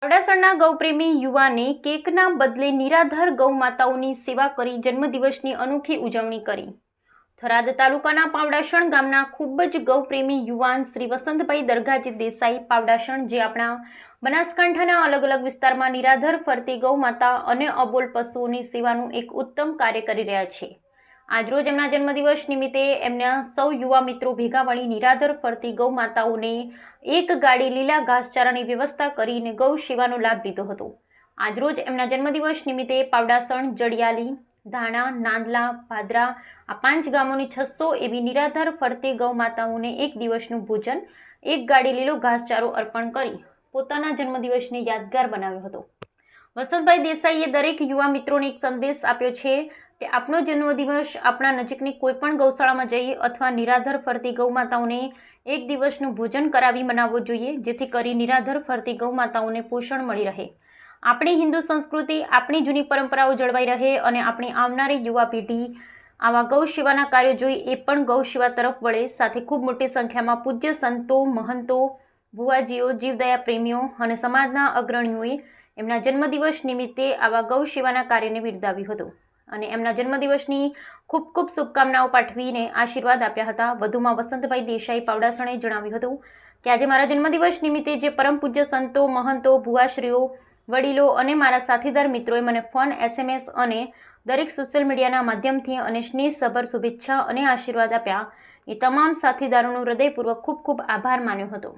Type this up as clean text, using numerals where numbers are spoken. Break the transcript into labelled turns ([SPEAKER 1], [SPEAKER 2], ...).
[SPEAKER 1] પાવડાસણના ગૌપ્રેમી યુવાને કેકના બદલે નિરાધાર ગૌ માતાઓની સેવા કરી જન્મદિવસની અનોખી ઉજવણી કરી। થરાદ તાલુકાના પાવડાસણ ગામના ખૂબ જ ગૌપ્રેમી યુવાન શ્રી વસંતભાઈ દરગાજી દેસાઈ પાવડાસણ, જે આપણા બનાસકાંઠાના અલગ અલગ વિસ્તારમાં નિરાધાર ફરતી ગૌ માતા અને અબોલ પશુઓની સેવાનું એક ઉત્તમ કાર્ય કરી રહ્યા છે। આજરોજ એમના જન્મદિવસ નિમિત્તે એમના સૌ યુવા મિત્રો ભેગા મળી નિરાધાર ફરતી ગૌ માતાઓને એક ગાડી લીલા ઘાસચારાની વ્યવસ્થા કરીને ગૌ સેવાનો લાભ લીધો હતો। આજરોજ એમના જન્મદિવસ નિમિત્તે પાવડાસણ, જડિયાલી, ધાણા, નાંદલા, ભાદરા આ 5 ગામોની 600 એવી નિરાધાર ફરતી ગૌ માતાઓને એક દિવસનું ભોજન, એક ગાડી લીલો ઘાસચારો અર્પણ કરી પોતાના જન્મદિવસને યાદગાર બનાવ્યો હતો। વસંતભાઈ દેસાઈએ દરેક યુવા મિત્રોને એક સંદેશ આપ્યો છે કે આપનો જન્મદિવસ આપણા નજીકની કોઈપણ ગૌશાળામાં જઈ અથવા નિરાધાર ફરતી ગૌ માતાઓને એક દિવસનું ભોજન કરાવી મનાવવો જોઈએ, જેથી કરી નિરાધાર ફરતી ગૌ માતાઓને પોષણ મળી રહે, આપણી હિન્દુ સંસ્કૃતિ, આપણી જૂની પરંપરાઓ જળવાઈ રહે અને આપણી આવનારી યુવા પેઢી આવા ગૌ સેવાના કાર્યો જોઈ એ પણ ગૌ સેવા તરફ વળે। સાથે ખૂબ મોટી સંખ્યામાં પૂજ્ય સંતો, મહંતો, ભુવાજીઓ, જીવદયા પ્રેમીઓ અને સમાજના અગ્રણીઓએ એમના જન્મદિવસ નિમિત્તે આવા ગૌ સેવાના કાર્યને બિરદાવ્યું હતું અને એમના જન્મદિવસની ખૂબ ખૂબ શુભકામનાઓ પાઠવીને આશીર્વાદ આપ્યા હતા। વધુમાં વસંતભાઈ દેસાઈ પાવડાસણે જણાવ્યું હતું કે આજે મારા જન્મદિવસ નિમિત્તે જે પરમ પૂજ્ય સંતો, મહંતો, ભુવાશ્રીઓ, વડીલો અને મારા સાથીદાર મિત્રોએ મને ફોન, SMS અને દરેક સોશિયલ મીડિયાના માધ્યમથી અને સ્નેહસભર શુભેચ્છા અને આશીર્વાદ આપ્યા, એ તમામ સાથીદારોનો હૃદયપૂર્વક ખૂબ ખૂબ આભાર માન્યો હતો।